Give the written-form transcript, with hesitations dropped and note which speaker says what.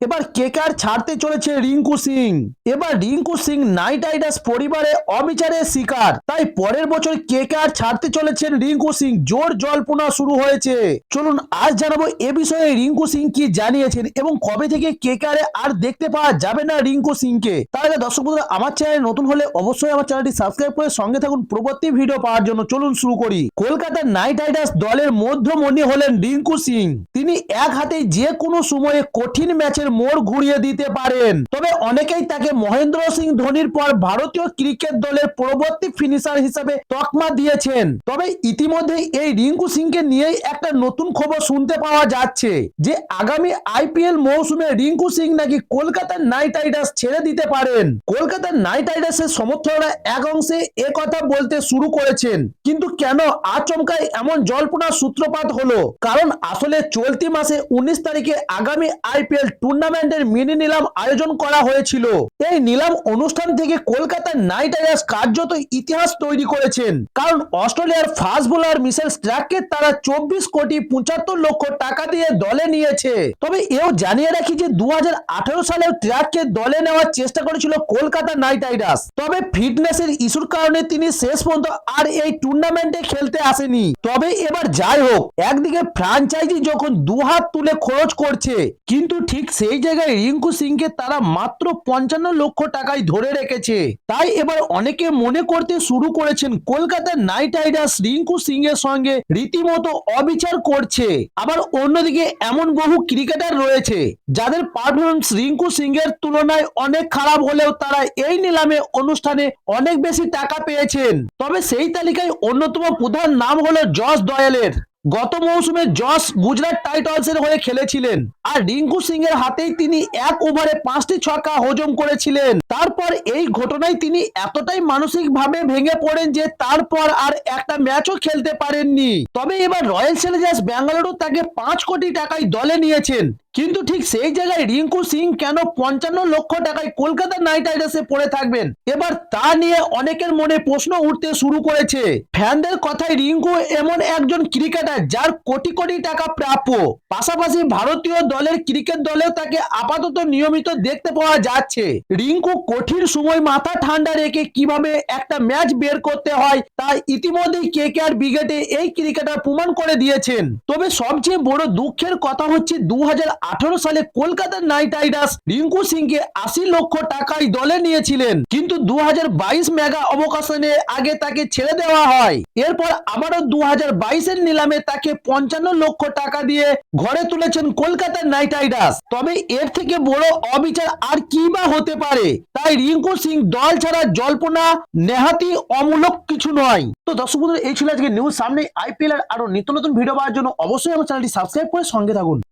Speaker 1: এবার কেকেআর ছাড়তে চলেছে রিঙ্কু সিং। এবার রিঙ্কু সিং নাইট রাইডার্স পরিবারে অবিচারের শিকার, তাই পরের বছর কেকেআর ছাড়তে চলেছেন রিঙ্কু সিং। জোর জল্পনা শুরু হয়েছে। চলুন আজ জানাবো এ বিষয়ে রিঙ্কু সিং কি জানিয়েছেন এবং কবে থেকে কেকেআর আর দেখতে পাওয়া যাবে না রিঙ্কু সিংকে। তার আগে দর্শক বন্ধুরা, আমার চ্যানেলে নতুন হলে অবশ্যই আমার চ্যানেলটি সাবস্ক্রাইব করে সঙ্গে থাকুন পরবর্তী ভিডিও পাওয়ার জন্য। চলুন শুরু করি। কলকাতার নাইট রাইডার্স দলের মধ্যমণি হলেন রিঙ্কু সিং। তিনি এক হাতে যে কোনো সময়ে কঠিন ম্যাচের মোড় ঘুরিয়ে দিতে পারেন। তবে অনেকেই তাকে মহেন্দ্র সিং ধোনির পর ভারতীয় ক্রিকেট দলের পরবর্তী ফিনিশার হিসেবে তকমা দিয়েছেন। তবে ইতিমধ্যে এই রিঙ্কু সিংকে নিয়েই একটা নতুন খবর শুনতে পাওয়া যাচ্ছে যে আগামী আইপিএল মৌসুমে রিঙ্কু সিং নাকি কলকাতার নাইট রাইডার্স ছেড়ে দিতে পারেন। কলকাতার নাইট রাইডার্সের সমর্থকরা এক অংশে কথা বলতে শুরু করেছেন, কিন্তু কেন আচমকাই এমন জল্পনার সূত্রপাত হলো? কারণ আসলে চলতি মাসে 19 তারিখে আগামী আইপিএল টুর্নামেন্টের মিনি নিলাম আয়োজন করা হয়েছিল। এই নিলাম অনুষ্ঠান থেকে কলকাতার নাইট রাইডার্স কার্যত ইতিহাস তৈরি করেছেন, কারণ অস্ট্রেলিয়ার ফাস্ট বোলার মিশেল স্ট্রাককে তারা 24 কোটি 75 লক্ষ টাকা দিয়ে দলে নিয়েছে। তবে এও জানিয়ে রাখি যে 2018 সালেও ট্র্যাককে দলে নেওয়ার চেষ্টা করেছিল কলকাতা নাইট রাইডার্স। তবে ফিটনেসের ইস্যুর কারণে তিনি শেষ পর্যন্ত আর এই টুর্নামেন্টে খেলতে আসেনি। তবে এবার যাই হোক, একদিকে ফ্র্যাঞ্চাইজি যখন দুহাত তুলে খরচ করছে, কিন্তু ঠিক সেই জায়গায় রিঙ্কু সিংকে তারা মাত্র 55 লক্ষ টাকায় ধরে রেখেছে। তাই এবার অনেকে মনে করতে শুরু করেছেন কলকাতার নাইট রাইডার্স রিঙ্কু সিং এর সঙ্গে রীতিমতো অবিচার করছে। আবার অন্যদিকে এমন বহু ক্রিকেটার রয়েছে যাদের পারফরমেন্স রিঙ্কু সিং এর তুলনায় অনেক খারাপ হলেও তারা এই নিলামে অনুষ্ঠানে অনেক বেশি টাকা পেয়েছেন। তবে সেই তালিকায় অন্যতম প্রধান নাম হলো জস দয়ালের। গত মৌসুমে জস গুজরাট টাইটান্সের হয়ে খেলেছিলেন, আর রিঙ্কু সিং এর হাতেই তিনি এক ওভারে 5টি ছক্কা হজম করেছিলেন। তারপর এই ঘটনায় তিনি এতটাই মানসিকভাবে ভেঙে পড়েন যে তারপর আর একটা ম্যাচও খেলতে পারেননি। তবে এবার রয়্যাল চ্যালেঞ্জার্স ব্যাঙ্গালুরু তাকে 5 কোটি টাকায় দলে নিয়েছেন, কিন্তু ঠিক সেই জায়গায় রিঙ্কু সিং কেন 55 লক্ষ টাকায় কলকাতা নাইট রাইডার্সে পড়ে থাকবেন? এবার তা নিয়ে অনেকের মনে প্রশ্ন উঠতে শুরু করেছে। ফ্যানদের কথায় রিঙ্কু এমন একজন ক্রিকেটার যার কোটি কোটি টাকা প্রাপ্য। পাশাপাশি ভারতীয় দলের ক্রিকেট দলেও তাকে আপাতত নিয়মিত দেখতে পাওয়া যাচ্ছে। রিঙ্কু কঠিন সময় মাথা ঠান্ডা রেখে কিভাবে একটা ম্যাচ বের করতে হয় তা ইতিমধ্যেই কেকেআর ব্রিগেডে এই ক্রিকেটার প্রমাণ করে দিয়েছেন। তবে সবচেয়ে বড় দুঃখের কথা হচ্ছে 2018 সালে কলকাতার নাইট রাইডার্স রিঙ্কু সিংকে 80 লক্ষ টাকায় দলে নিয়েছিলেন, কিন্তু 2022 মেগা অবকাশনে আগে তাকে ছেড়ে দেওয়া হয়। এরপর আবারও 2022 নিলামে তাকে 55 লক্ষ টাকা দিয়ে ঘরে তুলেছেন কলকাতার নাইট রাইডার্স। তবে এর থেকে বড় অবিচার আর কি বা হতে পারে? তাই রিঙ্কু সিং দল ছাড়া জল্পনা নেহাতি অমূলক কিছু নয়। তো দর্শক বন্ধুরা, এই ছিল আজকে নিউজ। সামনে আইপিএল আর আরো নিত্য নতুন ভিডিও পাওয়ার জন্য অবশ্যই আমার চ্যানেলটি সাবস্ক্রাইব করে সঙ্গে থাকুন।